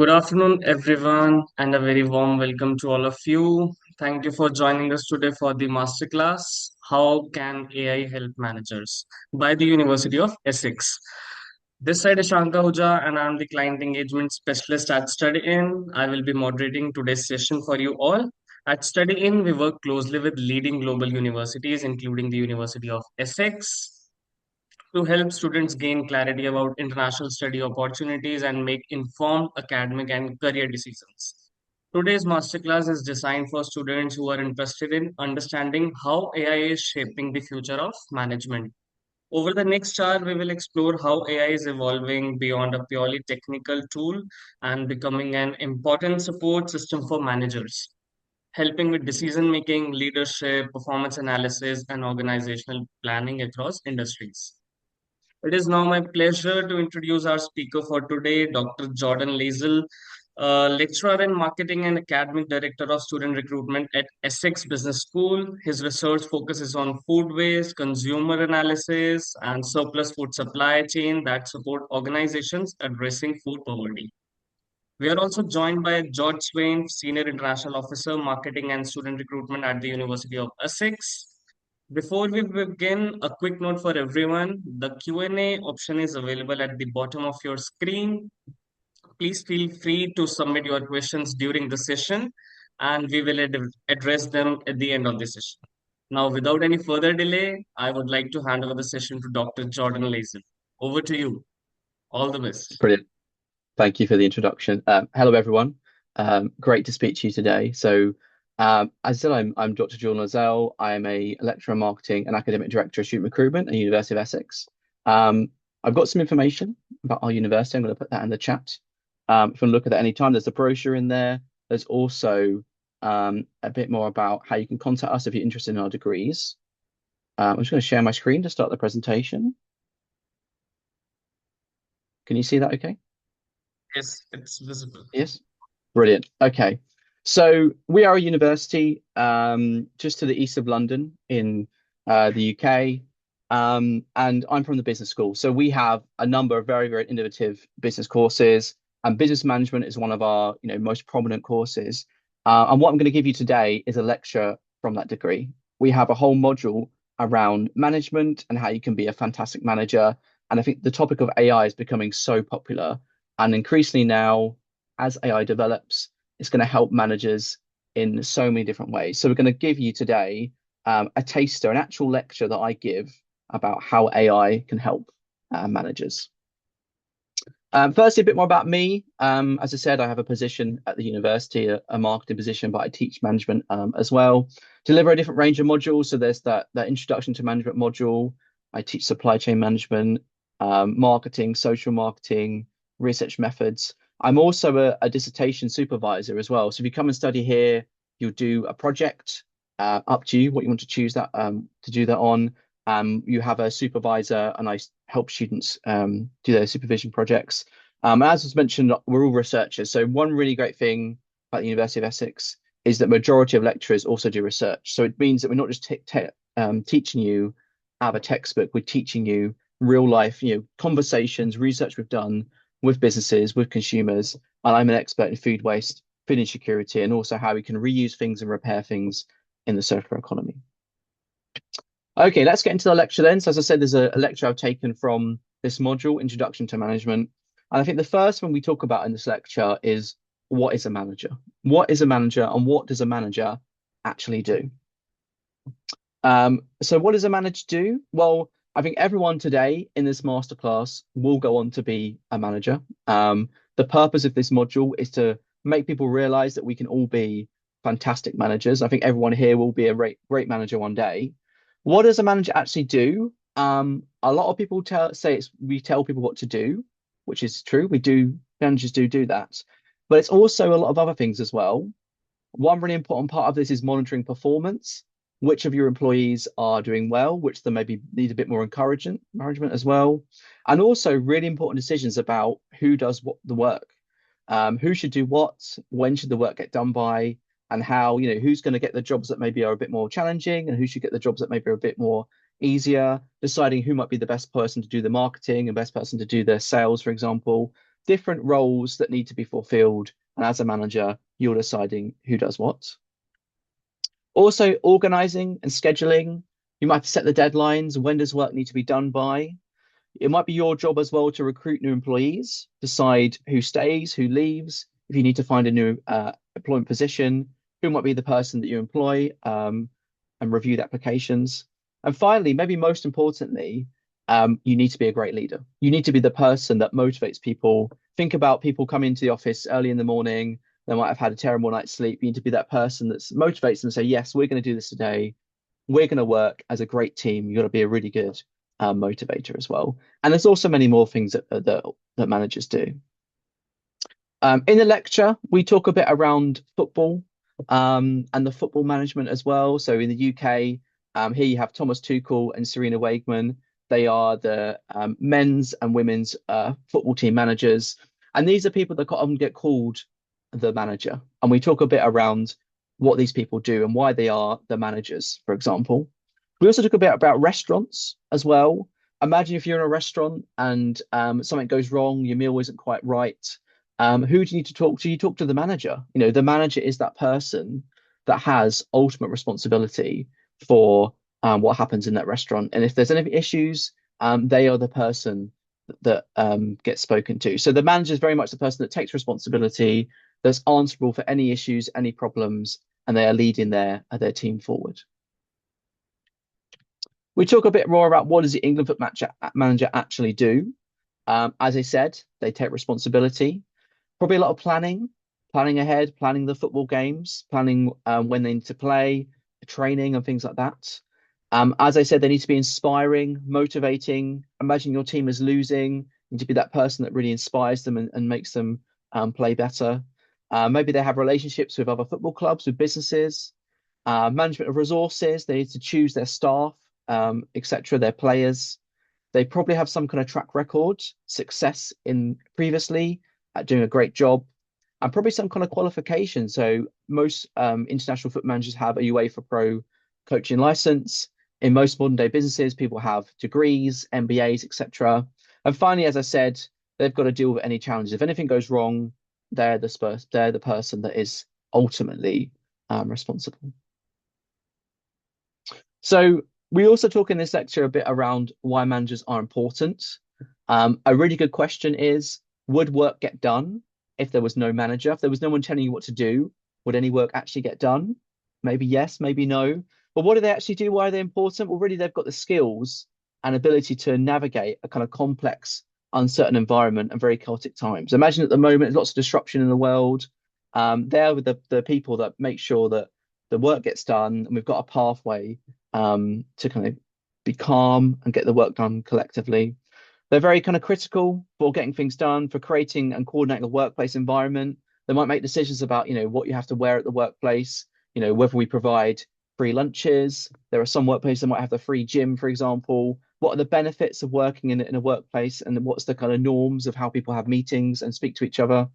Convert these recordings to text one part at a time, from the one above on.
Good afternoon, everyone, and a very warm welcome to all of you. Thank you for joining us today for the Masterclass How Can AI Help Managers by the University of Essex. This side is Shanka Huja, and I'm the Client Engagement Specialist at StudyIn. I will be moderating today's session for you all. At StudyIn, we work closely with leading global universities, including the University of Essex, to help students gain clarity about international study opportunities and make informed academic and career decisions. Today's masterclass is designed for students who are interested in understanding how AI is shaping the future of management. Over the next hour, we will explore how AI is evolving beyond a purely technical tool and becoming an important support system for managers, helping with decision making, leadership, performance analysis, and organizational planning across industries. It is now my pleasure to introduce our speaker for today, Dr. Jordan Lazel, lecturer in marketing and academic director of student recruitment at Essex Business School. His research focuses on food waste, consumer analysis, and surplus food supply chain that support organizations addressing food poverty. We are also joined by George Swain, Senior International Officer, Marketing and Student Recruitment at the University of Essex. Before we begin, a quick note for everyone. The Q&A option is available at the bottom of your screen. Please feel free to submit your questions during the session, and we will address them at the end of the session. Now, without any further delay, I would like to hand over the session to Dr. Jordan Lazen. Over to you. All the best. Brilliant. Thank you for the introduction. Hello, everyone. Great to speak to you today. As I said, I'm Dr. Jordan Lazelle. I am a lecturer in marketing and academic director of student recruitment at the University of Essex. I've got some information about our university. I'm going to put that in the chat. If you want to look at that any time, there's a brochure in there. There's also a bit more about how you can contact us if you're interested in our degrees. I'm just going to share my screen to start the presentation. Can you see that okay? Yes, it's visible. Yes. Brilliant. Okay. So we are a university just to the east of London in the UK. And I'm from the business school. So we have a number of very, very innovative business courses, and business management is one of our, most prominent courses. And what I'm going to give you today is a lecture from that degree. We have a whole module around management and how you can be a fantastic manager. And I think the topic of AI is becoming so popular. And increasingly now, as AI develops, it's going to help managers in so many different ways. So we're going to give you today a taster, an actual lecture that I give about how AI can help managers. Firstly, a bit more about me. As I said, I have a position at the university, a marketing position, but I teach management as well. Deliver a different range of modules. So there's that introduction to management module. I teach supply chain management, marketing, social marketing, research methods. I'm also a dissertation supervisor as well. So if you come and study here, you'll do a project, up to you what you want to choose that to do that on. You have a supervisor, and I help students do their supervision projects. As was mentioned, we're all researchers. So one really great thing about the University of Essex is that majority of lecturers also do research. So it means that we're not just teaching you out of a textbook, we're teaching you real life, conversations, research we've done with businesses, with consumers. And I'm an expert in food waste, food insecurity, and also how we can reuse things and repair things in the circular economy. Okay, let's get into the lecture then. So as I said, there's a lecture I've taken from this module, Introduction to Management. And I think the first one we talk about in this lecture is, what is a manager? What is a manager, and what does a manager actually do? So what does a manager do? Well, I think everyone today in this masterclass will go on to be a manager. The purpose of this module is to make people realize that we can all be fantastic managers. I think everyone here will be a great manager one day. What does a manager actually do? A lot of people say we tell people what to do, which is true. Managers do that. But it's also a lot of other things as well. One really important part of this is monitoring performance. Which of your employees are doing well, which they maybe need a bit more encouragement as well. And also really important decisions about who does what the work, who should do what, when should the work get done by, and how, who's going to get the jobs that maybe are a bit more challenging and who should get the jobs that maybe are a bit more easier, deciding who might be the best person to do the marketing and best person to do the sales, for example. different roles that need to be fulfilled. And as a manager, you're deciding who does what. Also, organizing and scheduling. You might have to set the deadlines. When does work need to be done by? It might be your job as well to recruit new employees, decide who stays, who leaves. If you need to find a new employment position, who might be the person that you employ, and review the applications. And finally, maybe most importantly, you need to be a great leader. You need to be the person that motivates people. Think about people coming to the office early in the morning. They might have had a terrible night's sleep. You need to be that person that motivates them and say, yes, we're going to do this today. We're going to work as a great team. You've got to be a really good motivator as well. And there's also many more things that managers do. In the lecture, we talk a bit around football and the football management as well. So in the UK, here you have Thomas Tuchel and Serena Wageman. They are the men's and women's football team managers. And these are people that often get called the manager. And we talk a bit around what these people do and why they are the managers, for example. We also talk a bit about restaurants as well. Imagine if you're in a restaurant and something goes wrong, your meal isn't quite right. Who do you need to talk to? You talk to the manager. You know, the manager is that person that has ultimate responsibility for what happens in that restaurant. And if there's any issues, they are the person that gets spoken to. So the manager is very much the person that takes responsibility, that's answerable for any issues, any problems, and they are leading their team forward. We talk a bit more about what does the England foot manager actually do. As I said, they take responsibility. Probably a lot of planning ahead, planning the football games, planning when they need to play, training and things like that. As I said, they need to be inspiring, motivating. Imagine your team is losing. You need to be that person that really inspires them and makes them play better. Maybe they have relationships with other football clubs, with businesses, management of resources. They need to choose their staff, etc., their players. They probably have some kind of track record, success in previously at doing a great job, and probably some kind of qualification. So most international foot managers have a UEFA Pro coaching license. In most modern day businesses, people have degrees, MBAs, etc. And finally, as I said, they've got to deal with any challenges. If anything goes wrong, they're the person that is ultimately responsible. So we also talk in this lecture a bit around why managers are important. A really good question is, would work get done if there was no manager? If there was no one telling you what to do, would any work actually get done? Maybe yes, maybe no. But what do they actually do? Why are they important? Well, really, they've got the skills and ability to navigate a kind of complex, uncertain environment and very chaotic times. Imagine at the moment, there's lots of disruption in the world. They're with the people that make sure that the work gets done and we've got a pathway to kind of be calm and get the work done collectively. They're very kind of critical for getting things done, for creating and coordinating a workplace environment. They might make decisions about, what you have to wear at the workplace, whether we provide free lunches. There are some workplaces that might have the free gym, for example. What are the benefits of working in a workplace, and what's the kind of norms of how people have meetings and speak to each other?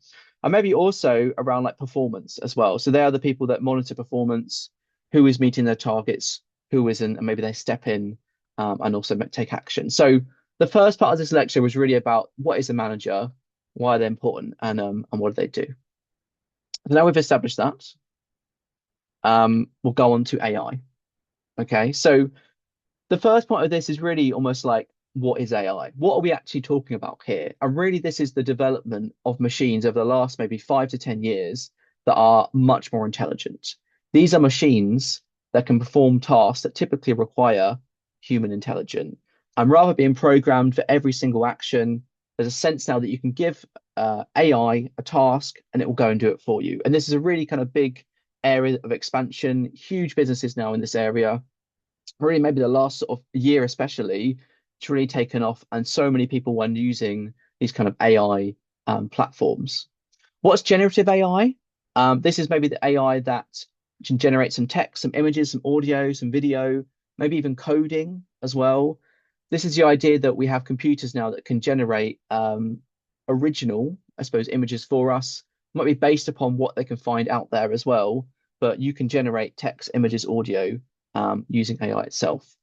And maybe also around like performance as well. So they are the people that monitor performance, who is meeting their targets, who isn't, and maybe they step in and also take action. So the first part of this lecture was really about what is a manager, why they're important, and what do they do. So now we've established that, we'll go on to AI. Okay, so the first part of this is really almost like, what is AI? What are we actually talking about here? And really, this is the development of machines over the last maybe 5 to 10 years that are much more intelligent. These are machines that can perform tasks that typically require human intelligence. And rather being programmed for every single action, there's a sense now that you can give AI a task and it will go and do it for you. And this is a really kind of big area of expansion, huge businesses now in this area. Really, maybe the last sort of year especially, it's really taken off, and so many people were using these kind of AI platforms. What's generative AI? This is maybe the AI that can generate some text, some images, some audio, some video, maybe even coding as well. This is the idea that we have computers now that can generate original, I suppose, images for us. It might be based upon what they can find out there as well, but you can generate text, images, audio using AI itself.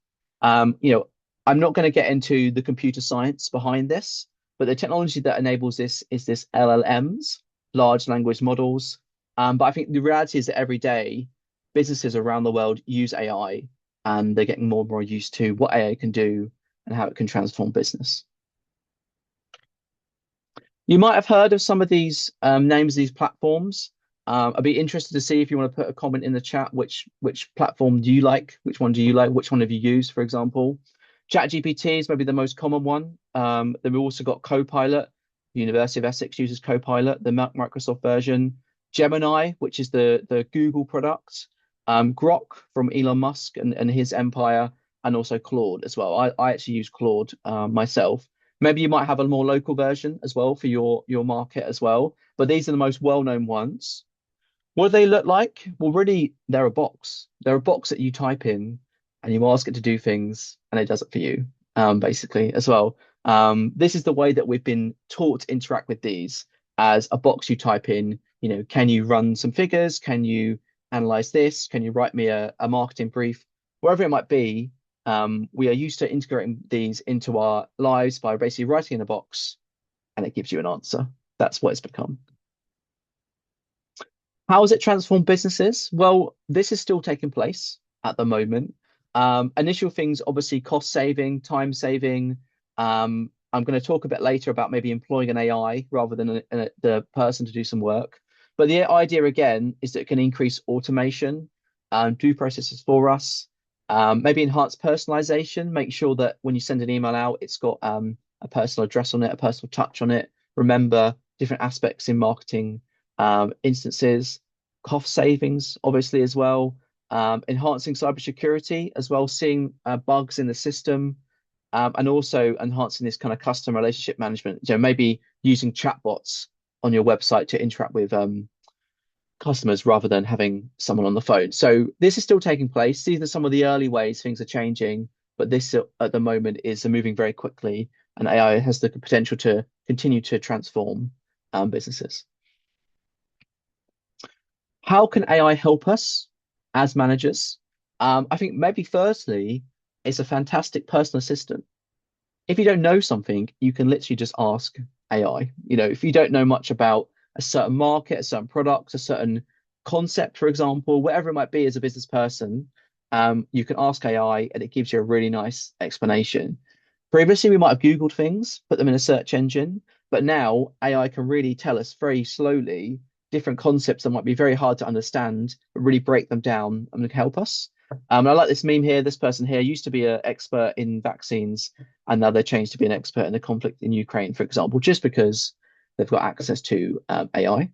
I'm not going to get into the computer science behind this, But the technology that enables this is this LLMs, large language models. But I think the reality is that every day, businesses around the world use AI, and they're getting more and more used to what AI can do and how it can transform business. You might have heard of some of these names of these platforms. I'd be interested to see if you want to put a comment in the chat. Which platform do you like? Which one do you like? Which one have you used, for example? ChatGPT is maybe the most common one. Then we've also got Copilot. The University of Essex uses Copilot, the Microsoft version. Gemini, which is the Google product. Grok from Elon Musk and his empire, and also Claude as well. I actually use Claude myself. Maybe you might have a more local version as well for your market as well. But these are the most well-known ones. What do they look like? Well, really, they're a box. They're a box that you type in and you ask it to do things and it does it for you, basically, as well. This is the way that we've been taught to interact with these as a box you type in, can you run some figures? Can you analyze this? Can you write me a marketing brief? Wherever it might be, we are used to integrating these into our lives by basically writing in a box and it gives you an answer. That's what it's become. How has it transformed businesses? Well, this is still taking place at the moment. Initial things, obviously, cost saving, time saving. I'm going to talk a bit later about maybe employing an AI rather than the person to do some work. But the idea again is that it can increase automation, do processes for us, maybe enhance personalization, make sure that when you send an email out, it's got a personal address on it, a personal touch on it. Remember different aspects in marketing instances, cost savings, obviously, as well, enhancing cybersecurity as well, seeing bugs in the system, and also enhancing this kind of customer relationship management. Maybe using chatbots on your website to interact with customers rather than having someone on the phone. So this is still taking place. These are some of the early ways things are changing, but this at the moment is moving very quickly, and AI has the potential to continue to transform businesses. How can AI help us as managers? I think maybe firstly, it's a fantastic personal assistant. If you don't know something, you can literally just ask AI. If you don't know much about a certain market, a certain product, a certain concept, for example, whatever it might be as a business person, you can ask AI and it gives you a really nice explanation. Previously, we might have Googled things, put them in a search engine, but now AI can really tell us very slowly different concepts that might be very hard to understand, but really break them down and help us. And I like this meme here. This person here used to be an expert in vaccines, and now they're changed to be an expert in the conflict in Ukraine, for example, just because they've got access to AI.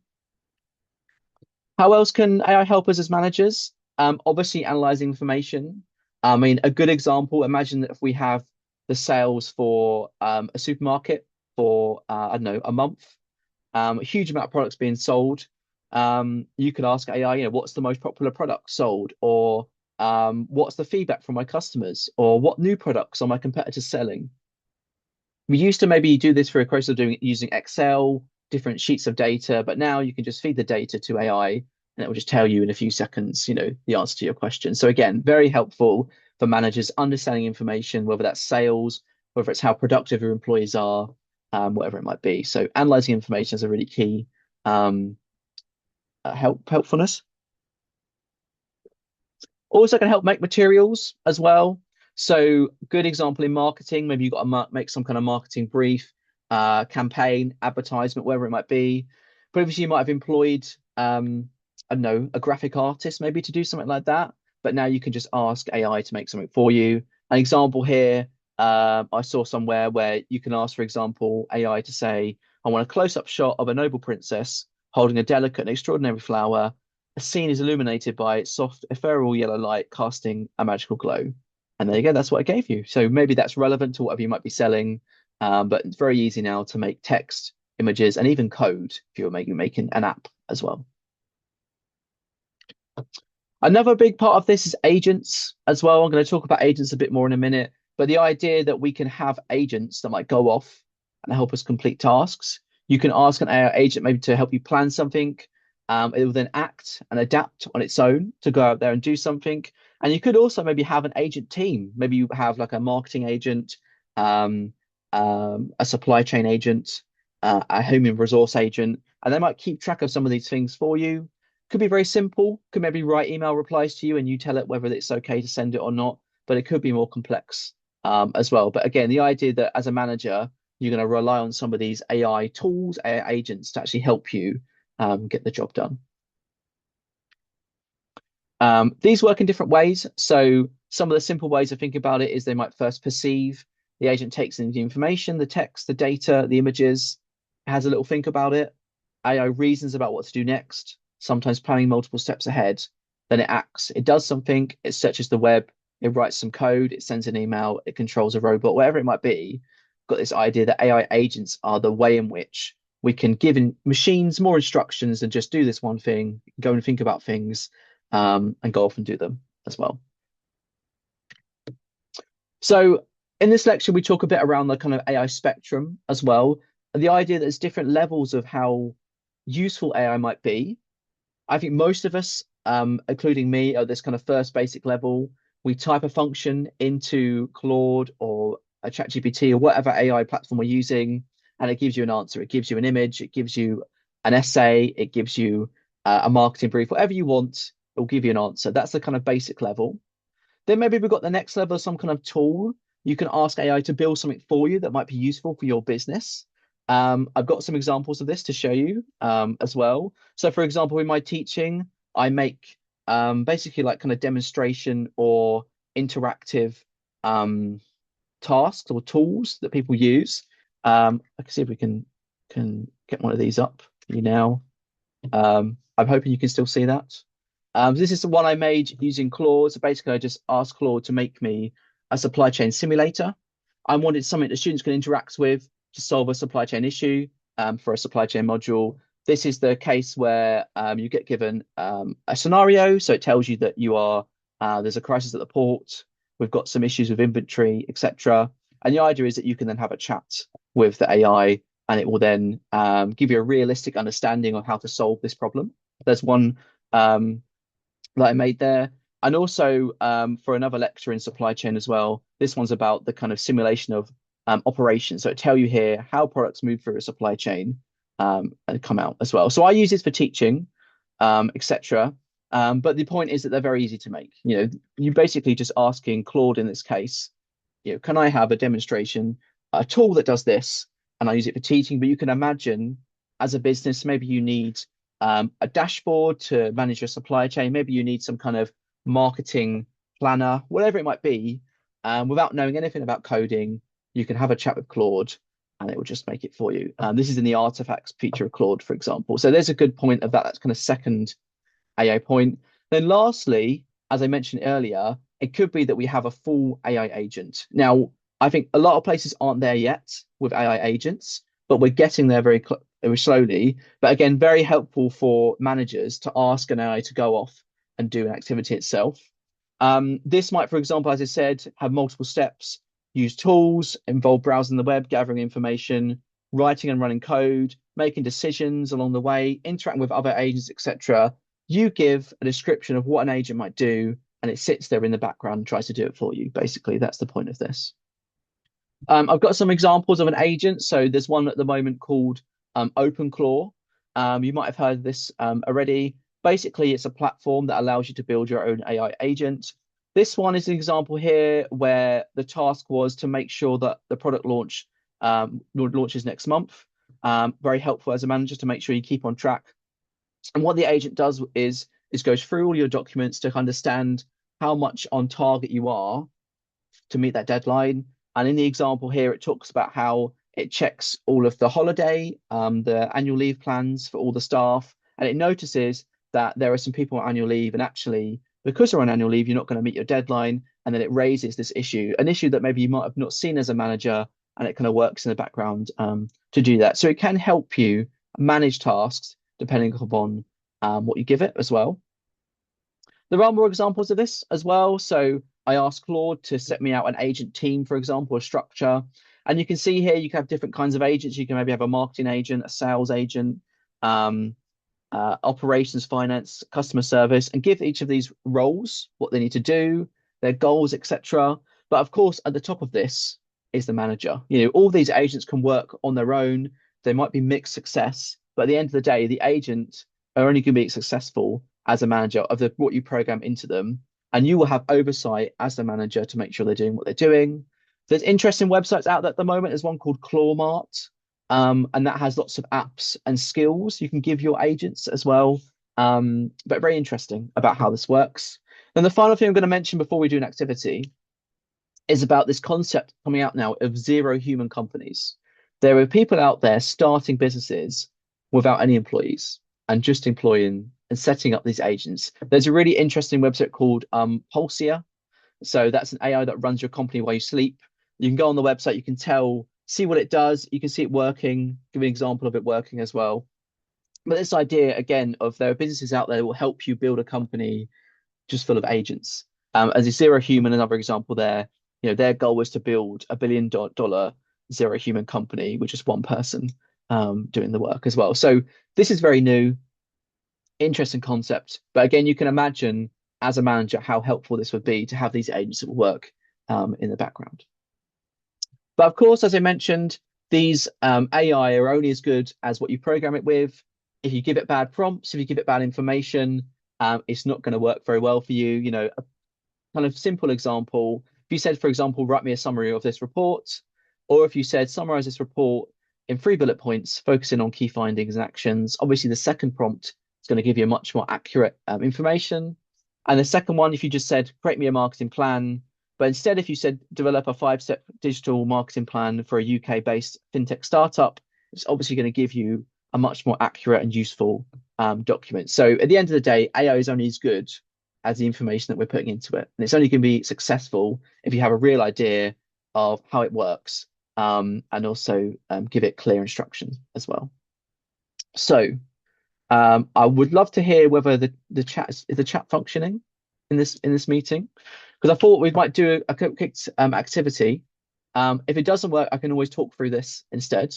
How else can AI help us as managers? Obviously, analyzing information. I mean, a good example, imagine that if we have the sales for a supermarket for, I don't know, a month, a huge amount of products being sold. You could ask AI, what's the most popular product sold? Or what's the feedback from my customers? Or what new products are my competitors selling? We used to maybe do this for a process of using Excel, different sheets of data, but now you can just feed the data to AI and it will just tell you in a few seconds, the answer to your question. So again, very helpful for managers understanding information, whether that's sales, whether it's how productive your employees are, whatever it might be. So analyzing information is a really key helpfulness. Also can help make materials as well. So good example in marketing, maybe you've got to make some kind of marketing brief, campaign, advertisement, wherever it might be. Previously, you might have employed, I don't know, a graphic artist maybe to do something like that. But now you can just ask AI to make something for you. An example here, I saw somewhere where you can ask, for example, AI to say, I want a close-up shot of a noble princess holding a delicate and extraordinary flower. A scene is illuminated by soft, ethereal yellow light casting a magical glow. And there you go, that's what it gave you. So maybe that's relevant to whatever you might be selling, but it's very easy now to make text, images, and even code if you're making an app as well. Another big part of this is agents as well. I'm going to talk about agents a bit more in a minute, but the idea that we can have agents that might go off and help us complete tasks. You can ask an AI agent maybe to help you plan something. It will then act and adapt on its own to go out there and do something. And you could also maybe have an agent team. Maybe you have like a marketing agent, a supply chain agent, a human resource agent, and they might keep track of some of these things for you. Could be very simple, could maybe write email replies to you and you tell it whether it's okay to send it or not, but it could be more complex as well. But again, the idea that as a manager, you're going to rely on some of these AI tools, AI agents to actually help you get the job done. These work in different ways. So some of the simple ways of thinking about it is they might first perceive. The agent takes in the information, the text, the data, the images, has a little think about it. AI reasons about what to do next, sometimes planning multiple steps ahead. Then it acts. It does something. It searches the web. It writes some code. It sends an email. It controls a robot, whatever it might be. Got this idea that AI agents are the way in which we can give machines more instructions than just do this one thing, go and think about things and go off and do them as well. So in this lecture, we talk a bit around the kind of AI spectrum as well. And the idea that there's different levels of how useful AI might be. I think most of us, including me, at this kind of first basic level, we type a function into Claude or a ChatGPT or whatever AI platform we're using, and it gives you an answer. It gives you an image, it gives you an essay, it gives you a marketing brief, whatever you want, it will give you an answer. That's the kind of basic level. Then maybe we've got the next level, some kind of tool. You can ask AI to build something for you that might be useful for your business. I've got some examples of this to show you as well. So, for example, in my teaching, I make basically like kind of demonstration or interactive um, tasks or tools that people use. I can see if we can get one of these up for you now. I'm hoping you can still see that. This is the one I made using Claude. So basically, I just asked Claude to make me a supply chain simulator. I wanted something that students can interact with to solve a supply chain issue for a supply chain module. This is the case where you get given a scenario. So it tells you that there's a crisis at the port. We've got some issues with inventory, etc. And the idea is that you can then have a chat with the AI and it will then give you a realistic understanding of how to solve this problem. There's one that I made there. And also for another lecture in supply chain as well, this one's about the kind of simulation of operations. So it tell you here how products move through a supply chain and come out as well. So I use this for teaching, etc. But the point is that they're very easy to make. You basically just asking Claude in this case, can I have a demonstration, a tool that does this, and I use it for teaching. But you can imagine as a business, maybe you need a dashboard to manage your supply chain. Maybe you need some kind of marketing planner, whatever it might be. Without knowing anything about coding, you can have a chat with Claude and it will just make it for you. This is in the artifacts feature of Claude, for example. So there's a good point of that. That's kind of second AI point. Then lastly, as I mentioned earlier, it could be that we have a full AI agent. Now, I think a lot of places aren't there yet with AI agents, but we're getting there very slowly. But again, very helpful for managers to ask an AI to go off and do an activity itself. This might, for example, as I said, have multiple steps, use tools, involve browsing the web, gathering information, writing and running code, making decisions along the way, interacting with other agents, etc. You give a description of what an agent might do, and it sits there in the background and tries to do it for you. Basically, that's the point of this. I've got some examples of an agent. So there's one at the moment called OpenClaw. You might have heard of this already. Basically, it's a platform that allows you to build your own AI agent. This one is an example here where the task was to make sure that the product launches next month. Very helpful as a manager to make sure you keep on track. And what the agent does is goes through all your documents to understand how much on target you are to meet that deadline. And in the example here, it talks about how it checks all of the holiday, the annual leave plans for all the staff, and it notices that there are some people on annual leave, and actually, because they're on annual leave, you're not going to meet your deadline, and then it raises this issue, an issue that maybe you might have not seen as a manager, and it kind of works in the background to do that. So it can help you manage tasks depending upon what you give it as well. There are more examples of this as well. So I asked Claude to set me out an agent team, for example, a structure. And you can see here, you can have different kinds of agents. You can maybe have a marketing agent, a sales agent, operations, finance, customer service, and give each of these roles what they need to do, their goals, etc. But of course, at the top of this is the manager. All these agents can work on their own. They might be mixed success, but at the end of the day, the agent are only going to be successful as a manager of what you program into them. And you will have oversight as the manager to make sure they're doing what they're doing. There's interesting websites out there at the moment. There's one called Clawmart, and that has lots of apps and skills you can give your agents as well. But very interesting about how this works. Then the final thing I'm going to mention before we do an activity is about this concept coming out now of zero human companies. There are people out there starting businesses without any employees and just employing and setting up these agents. There's a really interesting website called Pulsia. So that's an AI that runs your company while you sleep. You can go on the website, you can see what it does, you can see it working, give an example of it working as well. But this idea again of there are businesses out there that will help you build a company just full of agents. As a zero human, another example there, their goal was to build $1 billion zero human company with just one person doing the work as well. So this is very new, interesting concept. But again, you can imagine as a manager how helpful this would be to have these agents that will work in the background. But of course, as I mentioned, these AI are only as good as what you program it with. If you give it bad prompts, if you give it bad information, it's not going to work very well for you. A kind of simple example, if you said, for example, write me a summary of this report, or if you said, summarize this report in 3 bullet points, focusing on key findings and actions, obviously the second prompt is going to give you a much more accurate information. And the second one, if you just said, create me a marketing plan, but instead, if you said, develop a 5-step digital marketing plan for a UK-based fintech startup, it's obviously going to give you a much more accurate and useful document. So at the end of the day, AI is only as good as the information that we're putting into it. And it's only going to be successful if you have a real idea of how it works and also give it clear instructions as well. So I would love to hear whether the chat is the chat functioning in this meeting, because I thought we might do a quick activity. If it doesn't work, I can always talk through this instead.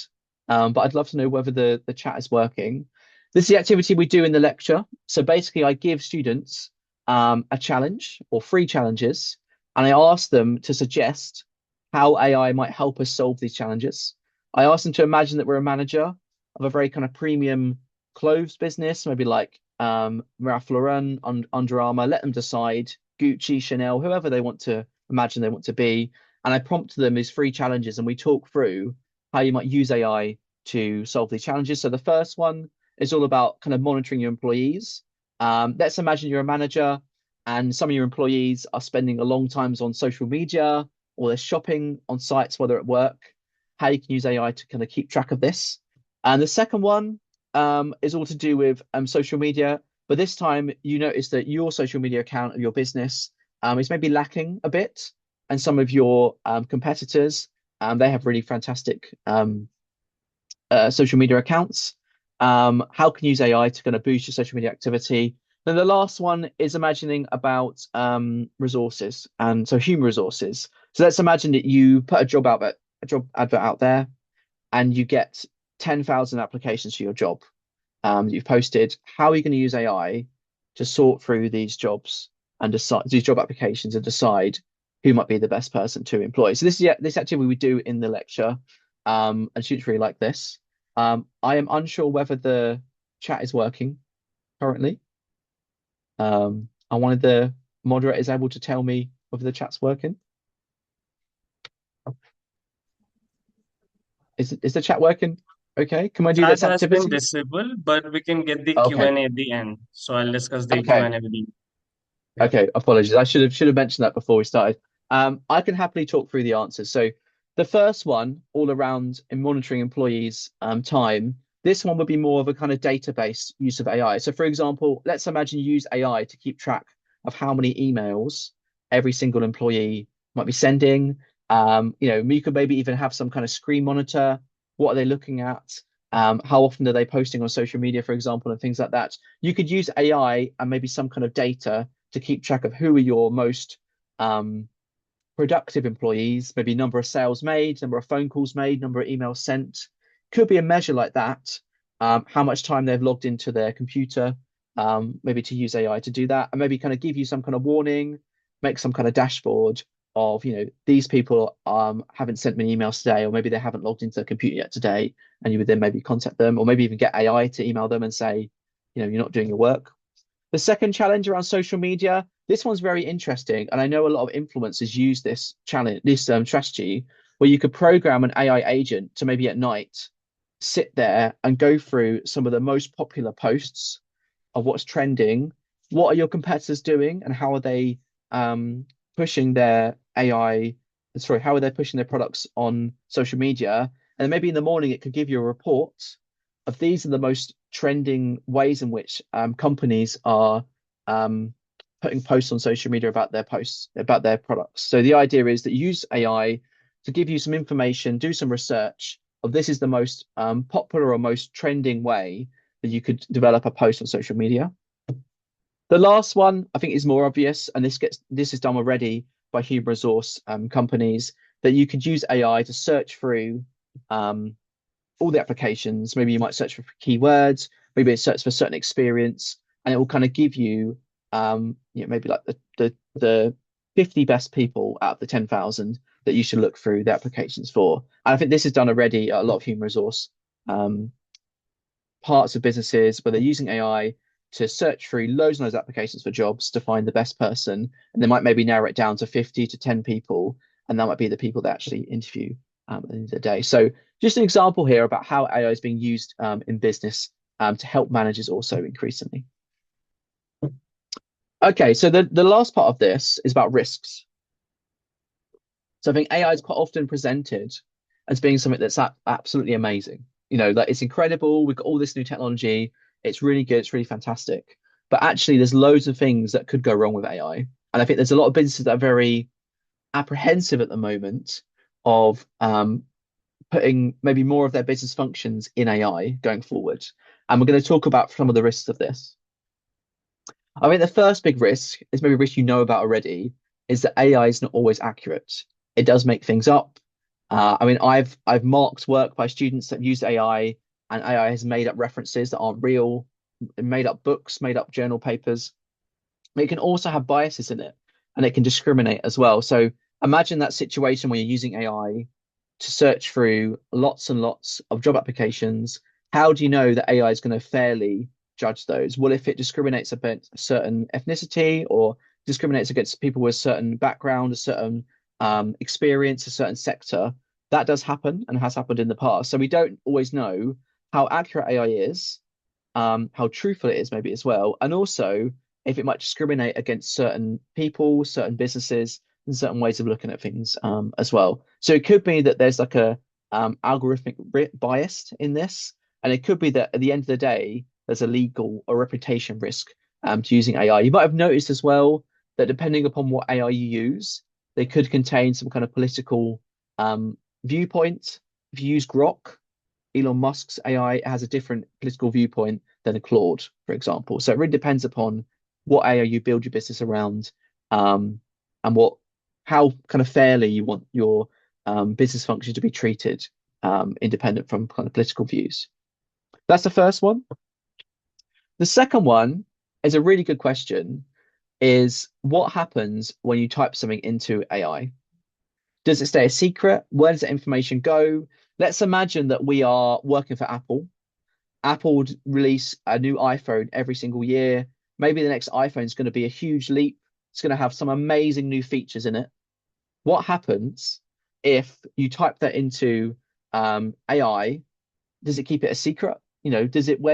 But I'd love to know whether the chat is working. This is the activity we do in the lecture. So basically, I give students a challenge or 3 challenges, and I ask them to suggest how AI might help us solve these challenges. I ask them to imagine that we're a manager of a very kind of premium clothes business, maybe like Ralph Lauren, Under Armour. Let them decide, Gucci, Chanel, whoever they want to imagine they want to be. And I prompt them these 3 challenges, and we talk through how you might use AI to solve these challenges. So the first one is all about kind of monitoring your employees. Let's imagine you're a manager and some of your employees are spending a long times on social media or they're shopping on sites while they're at work, how you can use AI to kind of keep track of this. And the second one is all to do with social media. But this time you notice that your social media account of your business is maybe lacking a bit. And some of your competitors, they have really fantastic social media accounts. How can you use AI to kind of boost your social media activity? Then the last one is imagining about resources, and so human resources. So let's imagine that you put a job advert out there, and you get 10,000 applications for your job that you've posted. How are you going to use AI to sort through these jobs and decide these job applications and decide who might be the best person to employ? So this activity we do in the lecture, and students really like this. I am unsure whether the chat is working currently. I wanted the moderator is able to tell me whether the chat's working. Is the chat working? Okay, can I do Chat this has been activity? disabled, but we can get the Okay, Q&A at the end. So I'll discuss the okay, Q&A with you. Yeah. okay. Apologies. I should have mentioned that before we started. I can happily talk through the answers. So the first one, all around in monitoring employees' time. This one would be more of a kind of database use of AI. So for example, let's imagine you use AI to keep track of how many emails every single employee might be sending. You could maybe even have some kind of screen monitor. What are they looking at? How often are they posting on social media, for example, and things like that. You could use AI and maybe some kind of data to keep track of who are your most productive employees, maybe number of sales made, number of phone calls made, number of emails sent. Could be a measure like that. How much time they've logged into their computer, maybe to use AI to do that, and maybe kind of give you some kind of warning, make some kind of dashboard of, these people haven't sent me emails today, or maybe they haven't logged into their computer yet today, and you would then maybe contact them, or maybe even get AI to email them and say, you're not doing your work. The second challenge around social media, this one's very interesting, and I know a lot of influencers use this challenge, this strategy, where you could program an AI agent to maybe at night sit there and go through some of the most popular posts of what's trending. What are your competitors doing, and how are they pushing their AI? Sorry, how are they pushing their products on social media? And then maybe in the morning, it could give you a report of these are the most trending ways in which companies are um, putting posts on social media about their posts, about their products. So the idea is that you use AI to give you some information, do some research of this is the most popular or most trending way that you could develop a post on social media. The last one I think is more obvious, and this is done already by human resource companies, that you could use AI to search through um, all the applications. Maybe you might search for keywords, maybe it search for certain experience, and it will kind of give you, maybe like the 50 best people out of the 10,000 that you should look through the applications for. And I think this is done already at a lot of human resource um, parts of businesses where they're using AI to search through loads and loads of applications for jobs to find the best person. And they might maybe narrow it down to 50 to 10 people. And that might be the people that actually interview at the end of the day. So just an example here about how AI is being used in business to help managers also increasingly. Okay, so the last part of this is about risks. So I think AI is quite often presented as being something that's absolutely amazing. That it's incredible. We've got all this new technology. It's really good. It's really fantastic. But actually, there's loads of things that could go wrong with AI. And I think there's a lot of businesses that are very apprehensive at the moment of putting maybe more of their business functions in AI going forward. And we're going to talk about some of the risks of this. I mean, the first big risk is maybe a risk you know about already, is that AI is not always accurate. It does make things up. I mean, I've marked work by students that use AI, and AI has made up references that aren't real, made up books, made up journal papers. It can also have biases in it, and it can discriminate as well. So imagine that situation where you're using AI to search through lots and lots of job applications. How do you know that AI is going to fairly judge those? Well, if it discriminates against a certain ethnicity or discriminates against people with a certain background, a certain experience, a certain sector, that does happen and has happened in the past. So we don't always know how accurate AI is, how truthful it is, maybe as well, and also if it might discriminate against certain people, certain businesses, and certain ways of looking at things as well. So it could be that there's like a algorithmic bias in this, and it could be that at the end of the day, there's a legal or reputation risk to using AI. You might have noticed as well that depending upon what AI you use, they could contain some kind of political viewpoint. If you use Grok, Elon Musk's AI has a different political viewpoint than a Claude, for example. So it really depends upon what AI you build your business around, and how kind of fairly you want your business function to be treated, independent from kind of political views. That's the first one. The second one is a really good question, is what happens when you type something into AI? Does it stay a secret? Where does the information go? Let's imagine that we are working for Apple. Apple would release a new iPhone every single year. Maybe the next iPhone is going to be a huge leap. It's going to have some amazing new features in it. What happens if you type that into AI? Does it keep it a secret? Where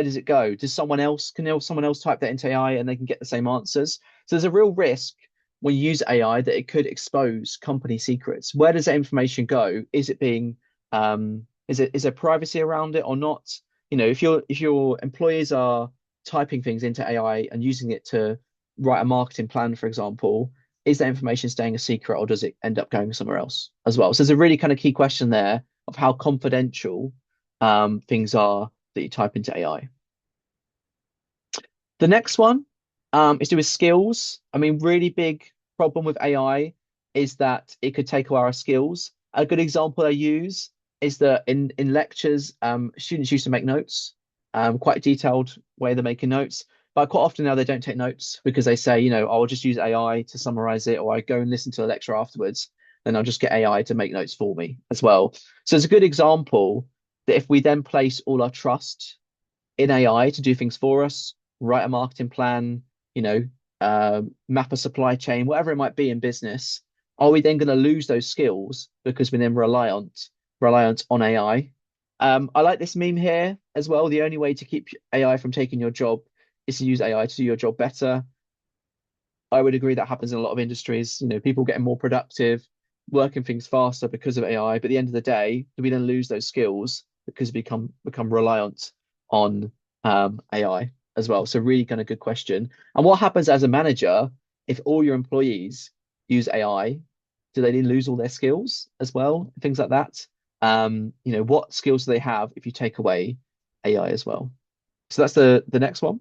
does it go? Can someone else type that into AI and they can get the same answers? So there's a real risk when you use AI that it could expose company secrets. Where does that information go? Is it being is there privacy around it or not? If your employees are typing things into AI and using it to write a marketing plan, for example, is that information staying a secret or does it end up going somewhere else as well? So there's a really kind of key question there of how confidential things are that you type into AI. The next one is to do with skills. I mean, really big problem with AI is that it could take away our skills. A good example I use is that in lectures, students used to make notes, quite detailed way they're making notes. But quite often now they don't take notes because they say, I'll just use AI to summarize it, or I go and listen to a lecture afterwards, then I'll just get AI to make notes for me as well. So it's a good example that if we then place all our trust in AI to do things for us, write a marketing plan, you know, map a supply chain, whatever it might be in business, are we then going to lose those skills because we're then reliant on AI? I like this meme here as well. The only way to keep AI from taking your job is to use AI to do your job better. I would agree that happens in a lot of industries. People getting more productive, working things faster because of AI. But at the end of the day, do we then lose those skills because we become reliant on AI as well? So really kind of good question. And what happens as a manager if all your employees use AI? Do they then lose all their skills as well? Things like that. What skills do they have if you take away AI as well? So that's the next one.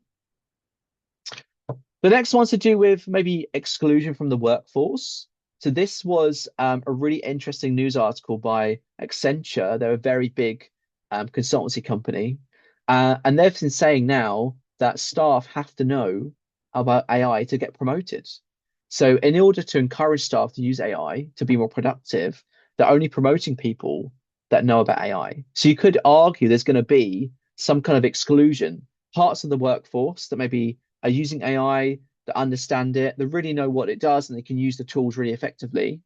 The next one's to do with maybe exclusion from the workforce. So this was a really interesting news article by Accenture. They're a very big consultancy company, and they've been saying now that staff have to know about AI to get promoted. So in order to encourage staff to use AI to be more productive, they're only promoting people that know about AI. So you could argue there's going to be some kind of exclusion, parts of the workforce that maybe are using AI, that understand it, that really know what it does, and they can use the tools really effectively.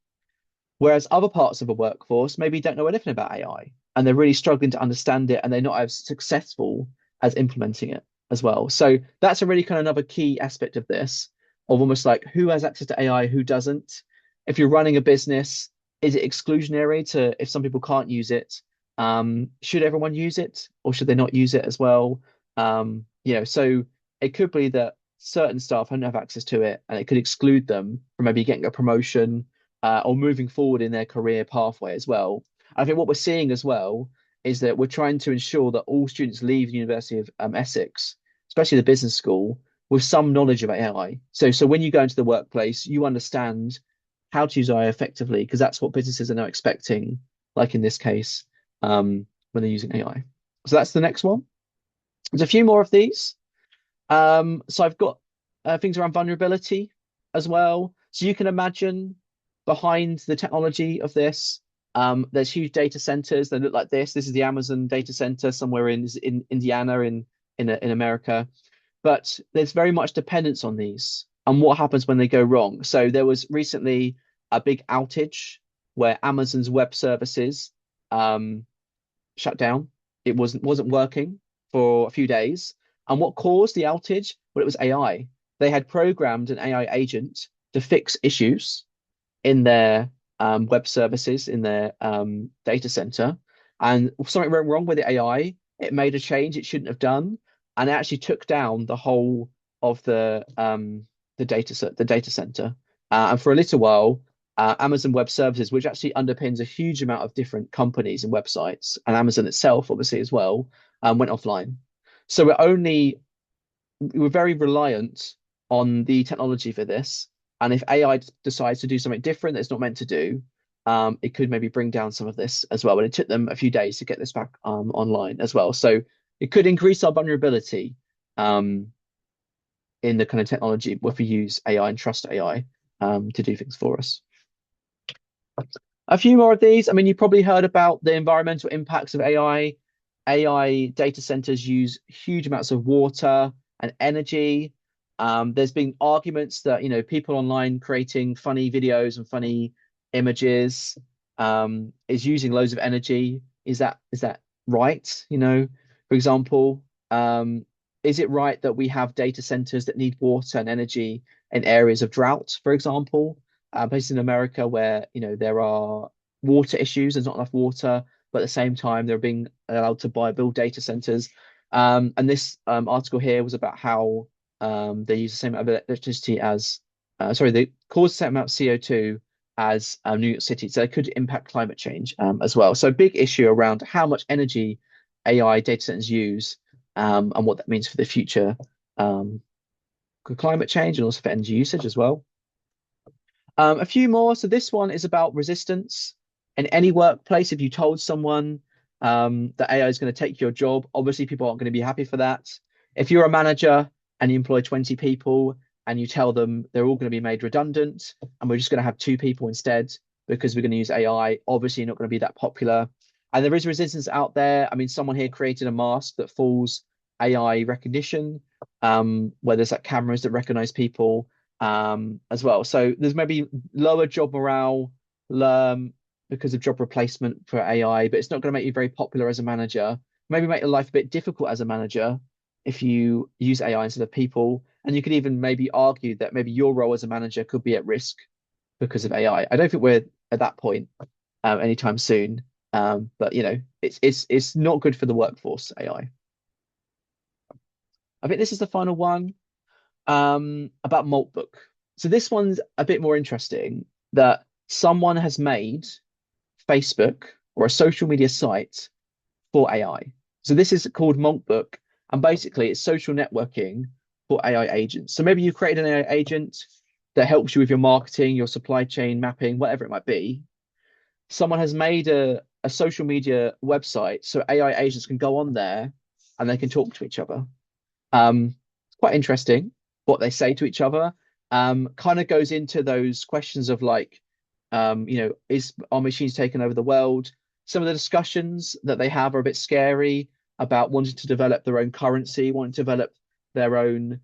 Whereas other parts of the workforce maybe don't know anything about AI and they're really struggling to understand it and they're not as successful as implementing it as well. So that's a really kind of another key aspect of this, of almost like who has access to AI, who doesn't. If you're running a business, is it exclusionary to if some people can't use it? Should everyone use it or should they not use it as well? So it could be that certain staff don't have access to it and it could exclude them from maybe getting a promotion or moving forward in their career pathway as well. I think what we're seeing as well is that we're trying to ensure that all students leave the University of Essex, especially the business school, with some knowledge of AI. So when you go into the workplace, you understand how to use AI effectively because that's what businesses are now expecting, like in this case, when they're using AI. So that's the next one. There's a few more of these. So I've got things around vulnerability as well. So you can imagine behind the technology of this, there's huge data centers that look like this. This is the Amazon data center somewhere in Indiana in America. But there's very much dependence on these and what happens when they go wrong. So there was recently a big outage where Amazon's web services shut down. It wasn't working for a few days. And what caused the outage? Well, it was AI. They had programmed an AI agent to fix issues in their web services, in their data center. And something went wrong with the AI. It made a change it shouldn't have done, and it actually took down the whole of the data center. And for a little while, Amazon Web Services, which actually underpins a huge amount of different companies and websites, and Amazon itself, obviously as well, went offline. So we're very reliant on the technology for this. And if AI decides to do something different that it's not meant to do, it could maybe bring down some of this as well. But it took them a few days to get this back online as well. So it could increase our vulnerability in the kind of technology if we use AI and trust AI to do things for us. A few more of these. I mean, you probably heard about the environmental impacts of AI. AI data centers use huge amounts of water and energy. There's been arguments that people online creating funny videos and funny images is using loads of energy. Is that right? For example, is it right that we have data centers that need water and energy in areas of drought, for example, places in America where there are water issues, there's not enough water, but at the same time they're being allowed to build data centers. And this article here was about how they use the same amount of electricity as, they cause the same amount of CO2 as New York City. So it could impact climate change as well. So a big issue around how much energy AI data centers use and what that means for the future climate change and also for energy usage as well. A few more. So this one is about resistance. In any workplace, if you told someone that AI is going to take your job, obviously people aren't going to be happy for that. If you're a manager and you employ 20 people and you tell them they're all going to be made redundant and we're just going to have two people instead because we're going to use AI, obviously not going to be that popular. And there is resistance out there. I mean, someone here created a mask that fools AI recognition, where there's like cameras that recognize people as well. So there's maybe lower job morale because of job replacement for AI, but it's not going to make you very popular as a manager. Maybe make your life a bit difficult as a manager if you use AI instead of people. And you could even maybe argue that maybe your role as a manager could be at risk because of AI. I don't think we're at that point anytime soon. But it's not good for the workforce, AI. I think this is the final one about Maltbook. So this one's a bit more interesting that someone has made Facebook or a social media site for AI. So this is called Maltbook, and basically it's social networking for AI agents. So maybe you created an AI agent that helps you with your marketing, your supply chain mapping, whatever it might be. Someone has made a social media website so AI agents can go on there and they can talk to each other. It's quite interesting what they say to each other. Kind of goes into those questions of like, is our machines taking over the world? Some of the discussions that they have are a bit scary about wanting to develop their own currency, wanting to develop their own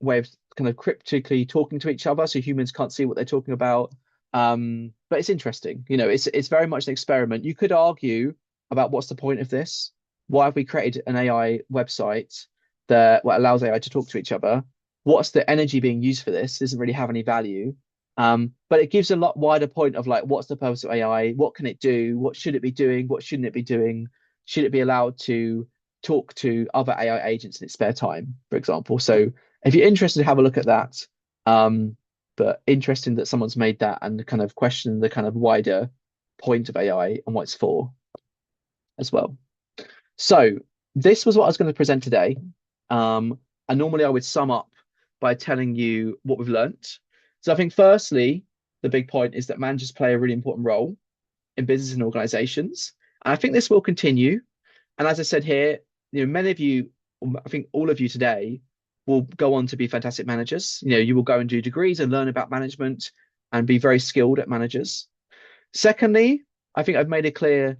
way of kind of cryptically talking to each other, so humans can't see what they're talking about. But it's interesting. It's very much an experiment. You could argue about what's the point of this? Why have we created an AI website that allows AI to talk to each other? What's the energy being used for this? Doesn't really have any value. But it gives a lot wider point of like, what's the purpose of AI? What can it do? What should it be doing? What shouldn't it be doing? Should it be allowed to talk to other AI agents in its spare time, for example? So if you're interested, have a look at that. But interesting that someone's made that and kind of question the kind of wider point of AI and what it's for as well. So this was what I was going to present today. And normally I would sum up by telling you what we've learnt. So I think firstly, the big point is that managers play a really important role in business and organizations. And I think this will continue. And as I said here, many of you, I think all of you today will go on to be fantastic managers. You will go and do degrees and learn about management and be very skilled at managers. Secondly, I think I've made a clear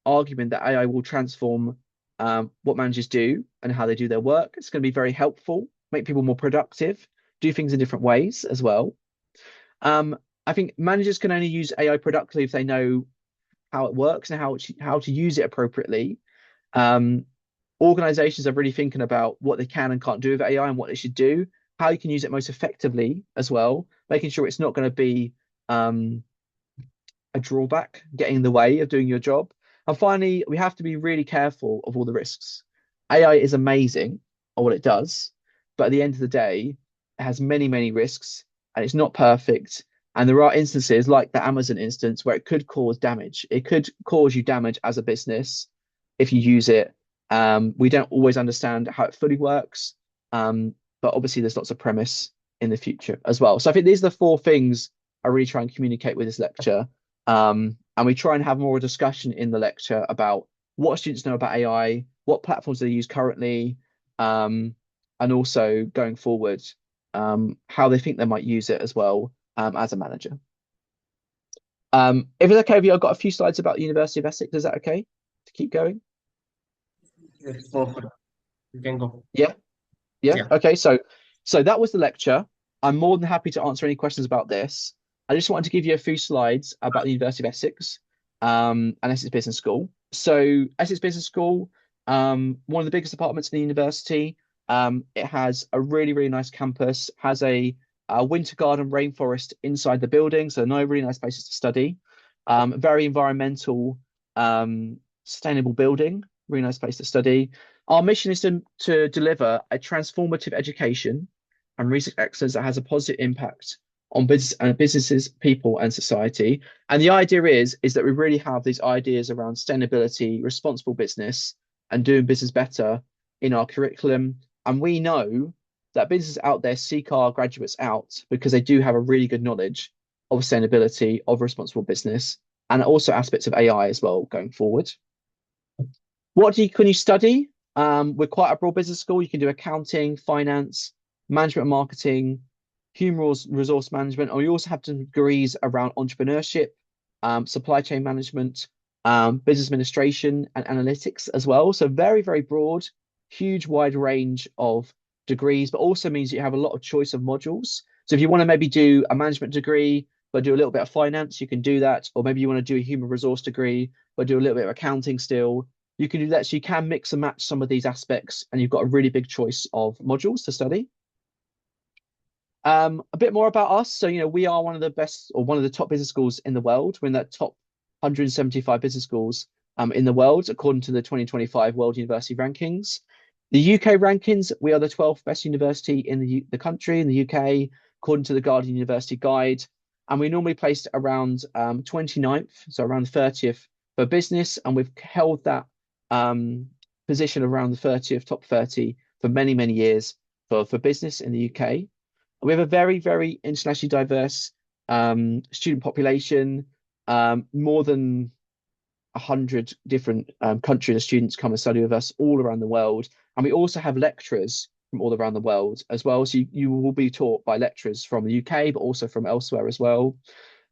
argument that AI will transform what managers do and how they do their work. It's going to be very helpful, make people more productive, do things in different ways as well. I think managers can only use AI productively if they know how it works and how to use it appropriately. Organizations are really thinking about what they can and can't do with AI and what they should do, how you can use it most effectively as well, making sure it's not going to be a drawback, getting in the way of doing your job. And finally, we have to be really careful of all the risks. AI is amazing at what it does, but at the end of the day, it has many, many risks and it's not perfect. And there are instances like the Amazon instance where it could cause damage. It could cause you damage as a business if you use it. We don't always understand how it fully works, but obviously there's lots of premise in the future as well. So I think these are the four things I really try and communicate with this lecture. And we try and have more discussion in the lecture about what students know about AI, what platforms they use currently, and also going forward, how they think they might use it as well as a manager. If it's okay with you, I've got a few slides about the University of Essex. Is that okay to keep going? Yes, perfect. You can go. Yeah. Yeah. Yeah. Okay. So that was the lecture. I'm more than happy to answer any questions about this. I just wanted to give you a few slides about the University of Essex and Essex Business School. So Essex Business School, one of the biggest departments in the university. It has a really, really nice campus, has a winter garden rainforest inside the building, so no really nice places to study. Very environmental, sustainable building, really nice place to study. Our mission is to deliver a transformative education and research excellence that has a positive impact on business and businesses, people, and society. And the idea is that we really have these ideas around sustainability, responsible business, and doing business better in our curriculum. And we know that businesses out there seek our graduates out because they do have a really good knowledge of sustainability, of responsible business, and also aspects of AI as well going forward. What can you study? We're quite a broad business school. You can do accounting, finance, management and marketing, resource management, and we also have some degrees around entrepreneurship, supply chain management, business administration, and analytics as well. So very, very broad, huge, wide range of degrees, but also means you have a lot of choice of modules. So if you want to maybe do a management degree, but do a little bit of finance, you can do that. Or maybe you want to do a human resource degree, but do a little bit of accounting still. You can do that. So you can mix and match some of these aspects, and you've got a really big choice of modules to study. A bit more about us. So, we are one of the best or one of the top business schools in the world. We're in that top 175 business schools in the world, according to the 2025 World University Rankings. The UK rankings, we are the 12th best university in the country, in the UK, according to the Guardian University Guide. And we normally placed around 29th, so around 30th for business. And we've held that position around the 30th, top 30 for many, many years for business in the UK. We have a very, very internationally diverse student population. More than 100 different countries of students come and study with us all around the world. And we also have lecturers from all around the world as well. So you will be taught by lecturers from the UK, but also from elsewhere as well.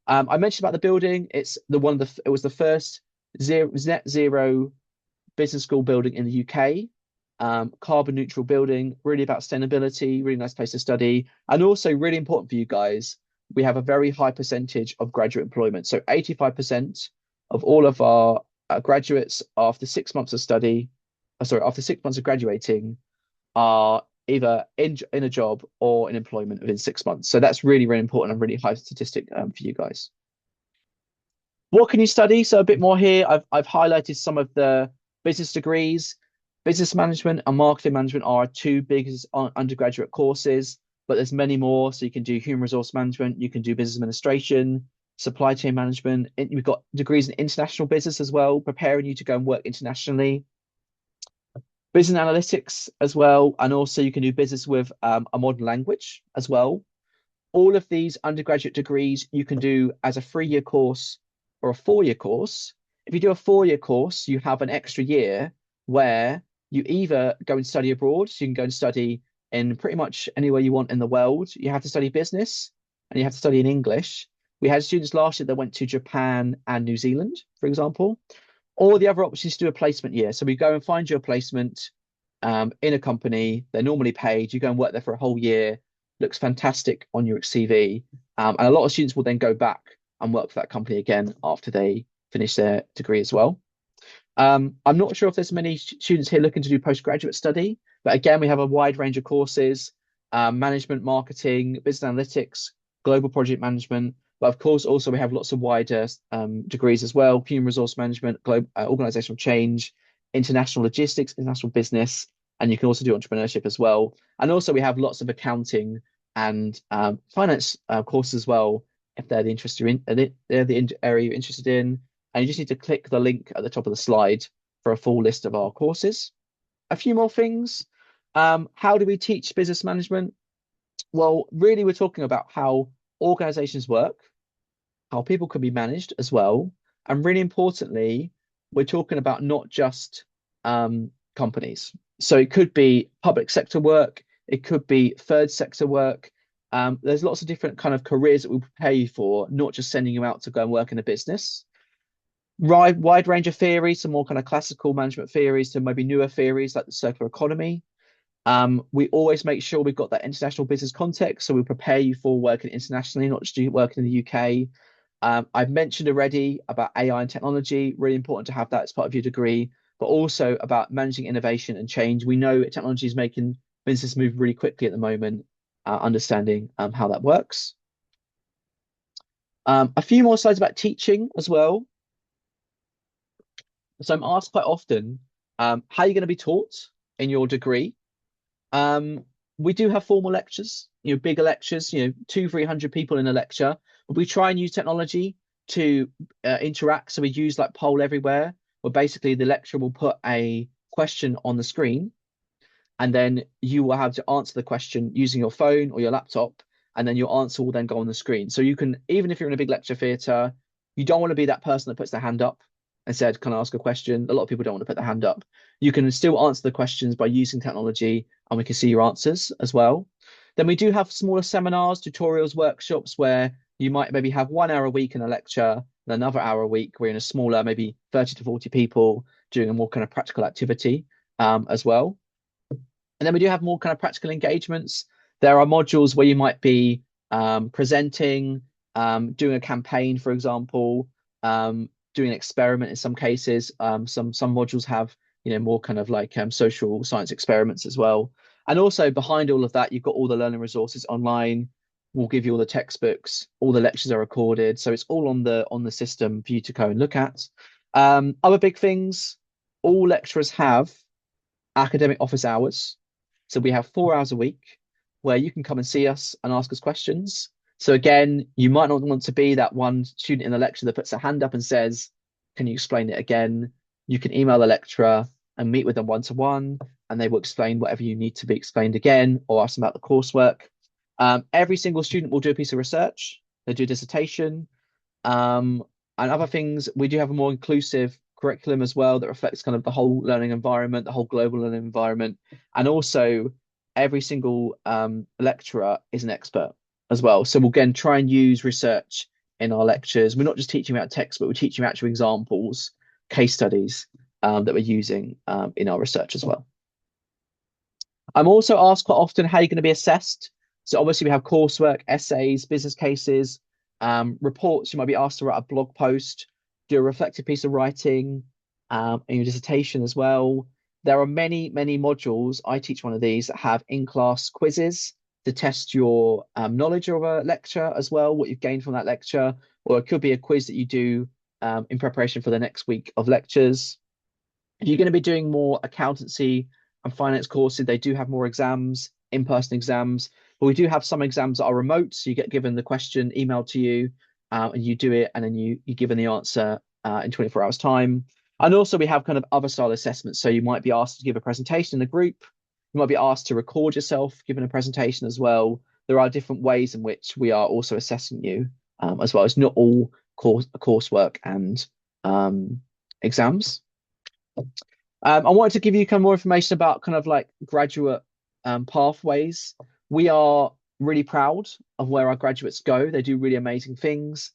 I mentioned about the building. It was the first net zero business school building in the UK. Carbon neutral building, really about sustainability, really nice place to study. And also really important for you guys, we have a very high percentage of graduate employment. So 85% of all of our graduates after 6 months of study, after 6 months of graduating are either in a job or in employment within 6 months. So that's really, really important and really high statistic for you guys. What can you study? So a bit more here. I've highlighted some of the business degrees. Business management and marketing management are our two biggest undergraduate courses, but there's many more. So you can do human resource management, you can do business administration, supply chain management. We've got degrees in international business as well, preparing you to go and work internationally. Business analytics as well, and also you can do business with a modern language as well. All of these undergraduate degrees you can do as a 3-year course or a 4-year course. If you do a 4-year course, you have an extra year where you either go and study abroad, so you can go and study in pretty much anywhere you want in the world. You have to study business and you have to study in English. We had students last year that went to Japan and New Zealand, for example. Or the other option is to do a placement year. So we go and find you a placement in a company. They're normally paid. You go and work there for a whole year. Looks fantastic on your CV. And a lot of students will then go back and work for that company again after they finish their degree as well. I'm not sure if there's many students here looking to do postgraduate study, but again, we have a wide range of courses, management, marketing, business analytics, global project management. But of course, also we have lots of wider degrees as well, human resource management, global organizational change, international logistics, international business, and you can also do entrepreneurship as well. And also we have lots of accounting and finance courses as well, if they're they're the area you're interested in. And you just need to click the link at the top of the slide for a full list of our courses. A few more things. How do we teach business management? Well, really, we're talking about how organizations work, how people can be managed as well. And really importantly, we're talking about not just companies. So it could be public sector work, it could be third sector work. There's lots of different kind of careers that we prepare you for, not just sending you out to go and work in a business. Wide range of theories, some more kind of classical management theories to maybe newer theories like the circular economy. We always make sure we've got that international business context, so we prepare you for working internationally, not just working in the UK. I've mentioned already about AI and technology, really important to have that as part of your degree, but also about managing innovation and change. We know technology is making business move really quickly at the moment, understanding how that works. A few more slides about teaching as well. So I'm asked quite often, how are you going to be taught in your degree? We do have formal lectures, bigger lectures, 200-300 people in a lecture. But we try and use technology to interact. So we use like Poll Everywhere, where basically the lecturer will put a question on the screen, and then you will have to answer the question using your phone or your laptop, and then your answer will then go on the screen. So you can, even if you're in a big lecture theatre, you don't want to be that person that puts their hand up. and said, "Can I ask a question?" A lot of people don't want to put their hand up. You can still answer the questions by using technology, and we can see your answers as well. Then we do have smaller seminars, tutorials, workshops where you might maybe have 1 hour a week in a lecture, and another hour a week we're in a smaller, maybe 30 to 40 people doing a more kind of practical activity as well. And then we do have more kind of practical engagements. There are modules where you might be presenting, doing a campaign, for example, doing an experiment in some cases. Some modules have, more kind of like social science experiments as well. And also behind all of that, you've got all the learning resources online. We'll give you all the textbooks, all the lectures are recorded, so it's all on the system for you to go and look at. Other big things, all lecturers have academic office hours. So we have 4 hours a week where you can come and see us and ask us questions. So again, you might not want to be that one student in the lecture that puts a hand up and says, "Can you explain it again?" You can email the lecturer and meet with them one to one, and they will explain whatever you need to be explained again or ask them about the coursework. Every single student will do a piece of research, they do a dissertation, um, and other things. We do have a more inclusive curriculum as well that reflects kind of the whole learning environment, the whole global learning environment. And also, every single lecturer is an expert as well. So we'll again try and use research in our lectures. We're not just teaching about text, but we're teaching actual examples, case studies that we're using in our research as well. I'm also asked quite often how you're going to be assessed. So obviously we have coursework, essays, business cases, reports. You might be asked to write a blog post, do a reflective piece of writing, in your dissertation as well. There are many, many modules. I teach one of these that have in-class quizzes to test your knowledge of a lecture as well, what you've gained from that lecture, or it could be a quiz that you do in preparation for the next week of lectures. If you're going to be doing more accountancy and finance courses, they do have more exams, in-person exams, but we do have some exams that are remote. So you get given the question emailed to you, and you do it, and then you're given the answer in 24 hours time. And also we have kind of other style assessments. So you might be asked to give a presentation in a group. You might be asked to record yourself giving a presentation as well. There are different ways in which we are also assessing you as well. It's not all coursework and exams. I wanted to give you kind of more information about kind of like graduate pathways. We are really proud of where our graduates go. They do really amazing things.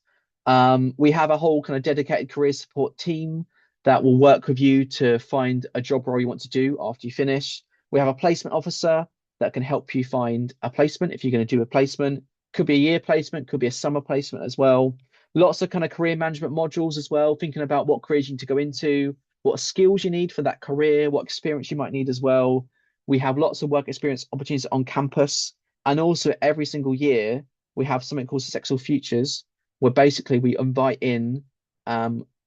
We have a whole kind of dedicated career support team that will work with you to find a job role you want to do after you finish. We have a placement officer that can help you find a placement if you're going to do a placement. Could be a year placement, could be a summer placement as well. Lots of kind of career management modules as well, thinking about what careers you need to go into, what skills you need for that career, what experience you might need as well. We have lots of work experience opportunities on campus. And also every single year, we have something called Successful Futures, where basically we invite in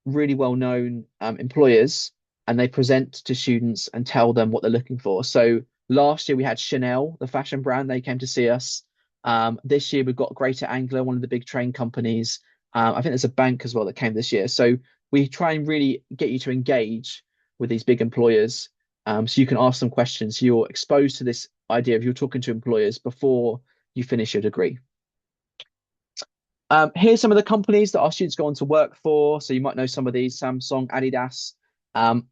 really well-known employers and they present to students and tell them what they're looking for. So last year we had Chanel, the fashion brand, they came to see us. This year we've got Greater Anglia, one of the big train companies. I think there's a bank as well that came this year. So we try and really get you to engage with these big employers, so you can ask them questions. So you're exposed to this idea of you're talking to employers before you finish your degree. Here's some of the companies that our students go on to work for. So you might know some of these: Samsung, Adidas,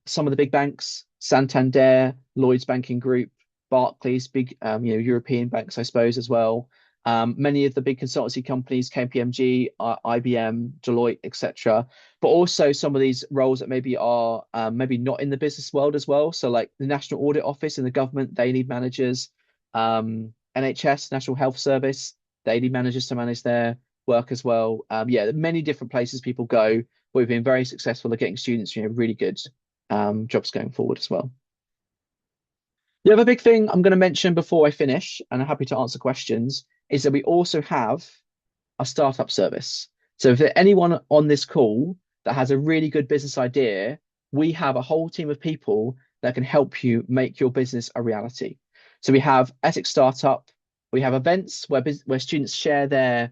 some of the big banks, Santander, Lloyds Banking Group, Barclays, big European banks, I suppose, as well. Many of the big consultancy companies, KPMG, IBM, Deloitte, etc. But also some of these roles that maybe are maybe not in the business world as well. So like the National Audit Office in the government, they need managers. NHS, National Health Service, they need managers to manage their work as well. Yeah, many different places people go. We've been very successful at getting students, really good jobs going forward as well. The other big thing I'm going to mention before I finish, and I'm happy to answer questions, is that we also have a startup service. So if there's anyone on this call that has a really good business idea, we have a whole team of people that can help you make your business a reality. So we have Essex Startup, we have events where students share their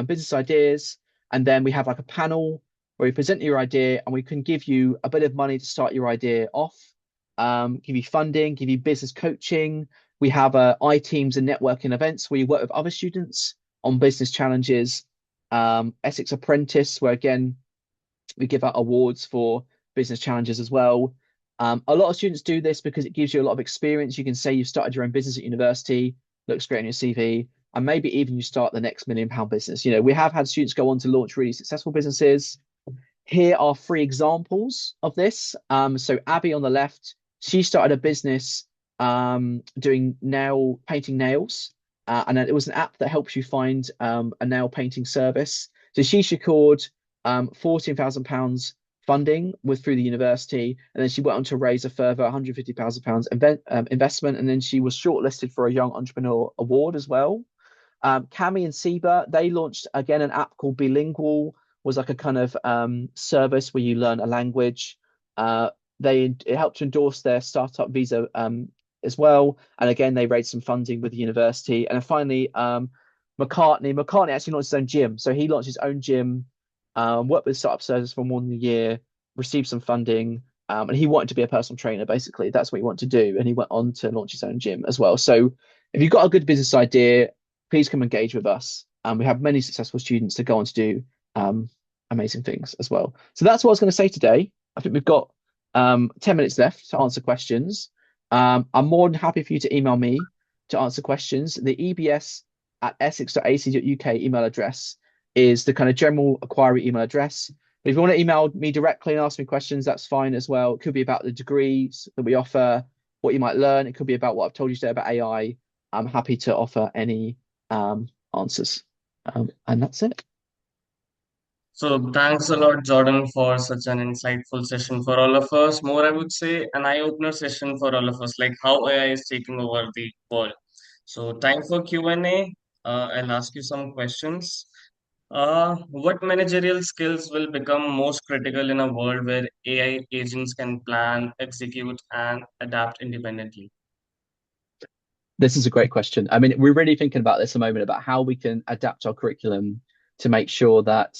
business ideas, and then we have like a panel where we present your idea and we can give you a bit of money to start your idea off, give you funding, give you business coaching. We have iTeams and networking events where you work with other students on business challenges. Essex Apprentice, where again, we give out awards for business challenges as well. A lot of students do this because it gives you a lot of experience. You can say you've started your own business at university, looks great on your CV, and maybe even you start the next £1 million business. We have had students go on to launch really successful businesses. Here are three examples of this. So Abby on the left, she started a business doing painting nails, and then it was an app that helps you find a nail painting service. So she secured £14,000 funding with through the university, and then she went on to raise a further £150,000 investment, and then she was shortlisted for a Young Entrepreneur Award as well. Cami and Seba, they launched again an app called Bilingual, was like a kind of service where you learn a language. Uh, it helped to endorse their startup visa as well, and again they raised some funding with the university. And then finally, McCartney actually launched his own gym, so he launched his own gym, worked with startup services for more than a year, received some funding. And he wanted to be a personal trainer, basically. That's what he wanted to do. And he went on to launch his own gym as well. So if you've got a good business idea, please come engage with us. We have many successful students that go on to do amazing things as well. So that's what I was going to say today. I think we've got 10 minutes left to answer questions. I'm more than happy for you to email me to answer questions. The ebs@essex.ac.uk email address is the kind of general inquiry email address. But if you want to email me directly and ask me questions, that's fine as well. It could be about the degrees that we offer, what you might learn. It could be about what I've told you today about AI. I'm happy to offer any answers. And that's it. So thanks a lot, Jordan, for such an insightful session for all of us. More, I would say, an eye-opener session for all of us, like how AI is taking over the world. So time for Q&A. I'll ask you some questions. What managerial skills will become most critical in a world where AI agents can plan, execute, and adapt independently? This is a great question. I mean, we're really thinking about this a moment about how we can adapt our curriculum to make sure that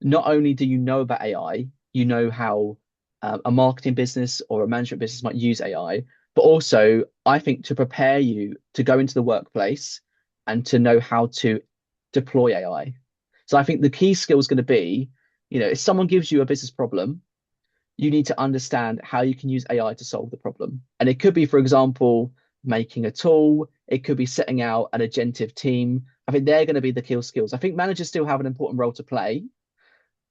not only do you know about AI, you know how a marketing business or a management business might use AI, but also I think to prepare you to go into the workplace and to know how to deploy AI. So I think the key skill is going to be, if someone gives you a business problem, you need to understand how you can use AI to solve the problem. And it could be, for example, making a tool, it could be setting out an agentive team. I think they're going to be the key skills. I think managers still have an important role to play,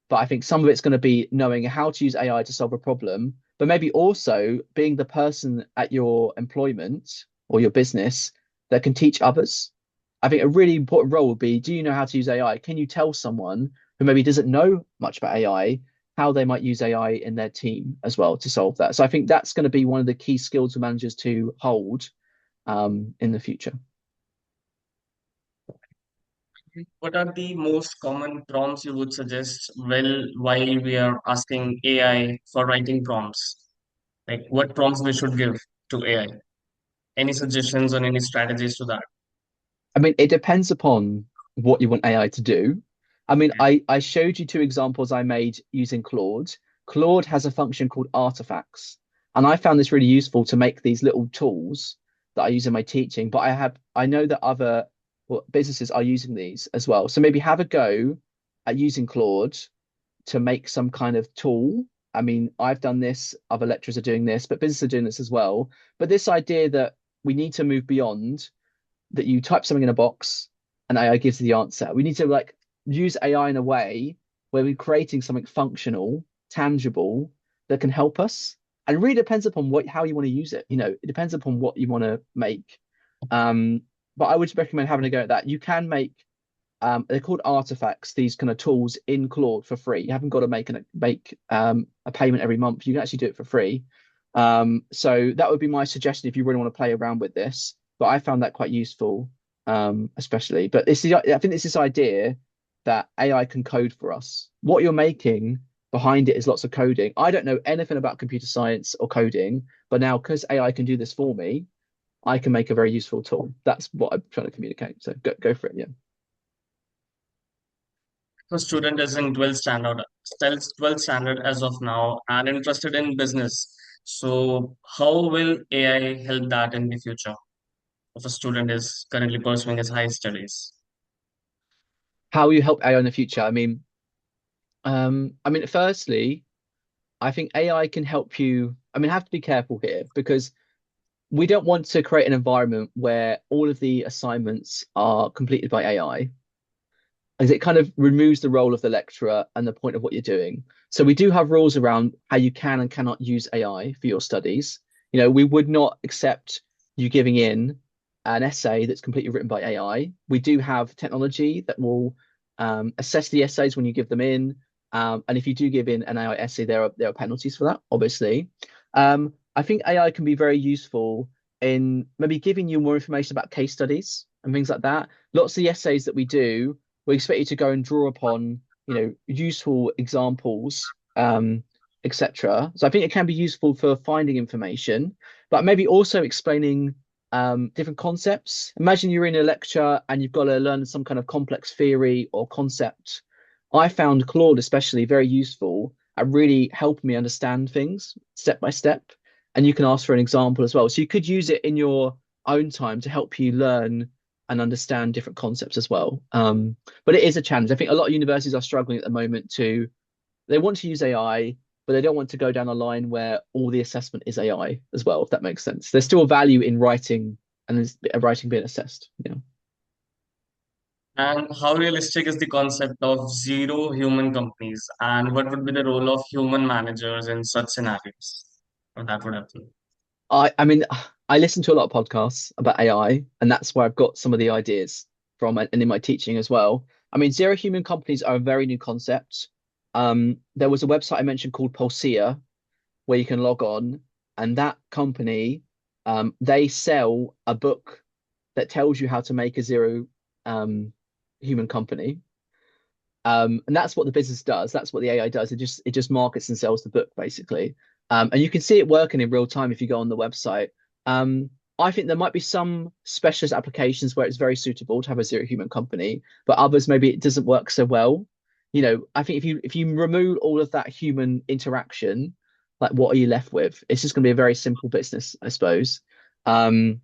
but I think some of it's going to be knowing how to use AI to solve a problem, but maybe also being the person at your employment or your business that can teach others. I think a really important role would be, do you know how to use AI? Can you tell someone who maybe doesn't know much about AI how they might use AI in their team as well to solve that? So I think that's going to be one of the key skills for managers to hold in the future. What are the most common prompts you would suggest while we are asking AI for writing prompts? Like what prompts we should give to AI? Any suggestions on any strategies to that? I mean, it depends upon what you want AI to do. I mean, Okay. I showed you two examples I made using Claude. Claude has a function called artifacts, and I found this really useful to make these little tools that I use in my teaching. But I know that other businesses are using these as well. So maybe have a go at using Claude to make some kind of tool. I mean, I've done this, other lecturers are doing this, but businesses are doing this as well. But this idea that we need to move beyond that you type something in a box and AI gives you the answer. We need to like use AI in a way where we're creating something functional, tangible that can help us. And it really depends upon how you want to use it. It depends upon what you want to make. Um, but I would recommend having a go at that. You can make they're called artifacts, these kind of tools in Claude for free. You haven't got to make a payment every month. You can actually do it for free. So that would be my suggestion if you really want to play around with this. But I found that quite useful, especially. But I think it's this idea that AI can code for us. What you're making behind it is lots of coding. I don't know anything about computer science or coding, but now because AI can do this for me, I can make a very useful tool. That's what I'm trying to communicate. So go for it. Yeah. If a student is in 12th standard as of now and interested in business, so how will AI help that in the future if a student is currently pursuing his high studies? How will you help AI in the future? I mean, firstly, I think AI can help you. I mean, I have to be careful here because we don't want to create an environment where all of the assignments are completed by AI, as it kind of removes the role of the lecturer and the point of what you're doing. So we do have rules around how you can and cannot use AI for your studies. We would not accept you giving in an essay that's completely written by AI. We do have technology that will assess the essays when you give them in. And if you do give in an AI essay, there are penalties for that, obviously. I think AI can be very useful in maybe giving you more information about case studies and things like that. Lots of the essays that we expect you to go and draw upon, useful examples, etc. So I think it can be useful for finding information, but maybe also explaining different concepts. Imagine you're in a lecture and you've got to learn some kind of complex theory or concept. I found Claude especially very useful at really helping me understand things step by step. And you can ask for an example as well. So you could use it in your own time to help you learn and understand different concepts as well. But it is a challenge. I think a lot of universities are struggling at the moment they want to use AI, but they don't want to go down a line where all the assessment is AI as well, if that makes sense. There's still a value in writing and writing being assessed. And how realistic is the concept of zero human companies? And what would be the role of human managers in such scenarios? Or that would happen. I mean, I listen to a lot of podcasts about AI, and that's where I've got some of the ideas from and in my teaching as well. I mean, zero human companies are a very new concept. There was a website I mentioned called Pulsea, where you can log on, and that company, they sell a book that tells you how to make a zero um, human company. And that's what the business does. That's what the AI does. It just markets and sells the book basically. And you can see it working in real time if you go on the website. Um, I think there might be some specialist applications where it's very suitable to have a zero human company, but others maybe it doesn't work so well. I think if you remove all of that human interaction, like what are you left with? It's just going to be a very simple business, I suppose. Um,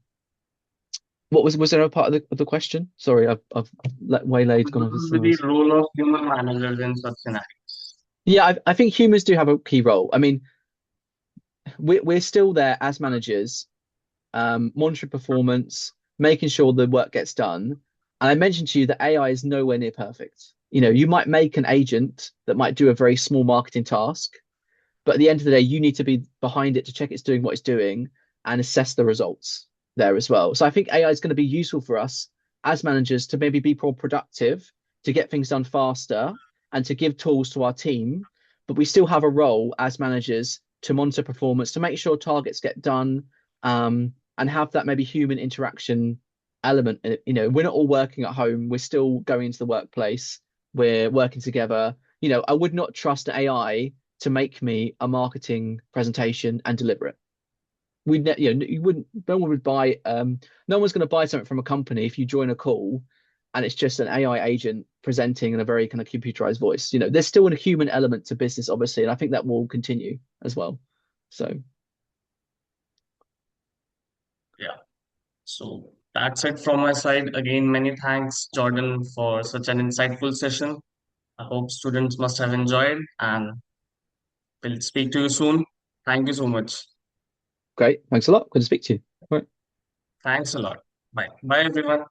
what was there a part of the question? Sorry, I've waylaid, What gone over to would somewhere be else. the role of human managers in such scenarios? Yeah, I think humans do have a key role. I mean, we're still there as managers, monitoring performance, making sure the work gets done. And I mentioned to you that AI is nowhere near perfect. You might make an agent that might do a very small marketing task, but at the end of the day, you need to be behind it to check it's doing what it's doing and assess the results there as well. So I think AI is going to be useful for us as managers to maybe be more productive, to get things done faster, and to give tools to our team. But we still have a role as managers to monitor performance, to make sure targets get done, and have that maybe human interaction element. We're not all working at home. We're still going into the workplace. We're working together. I would not trust AI to make me a marketing presentation and deliver it. You wouldn't, no one would buy, no one's going to buy something from a company if you join a call and it's just an AI agent presenting in a very kind of computerized voice. There's still a human element to business, obviously, and I think that will continue as well. So, Yeah. So that's it from my side. Again, many thanks, Jordan, for such an insightful session. I hope students must have enjoyed and we'll speak to you soon. Thank you so much. great. Thanks a lot. Good to speak to you. All right. Thanks a lot. Bye. Bye, everyone.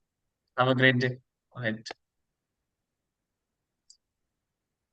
Have a great day. Bye.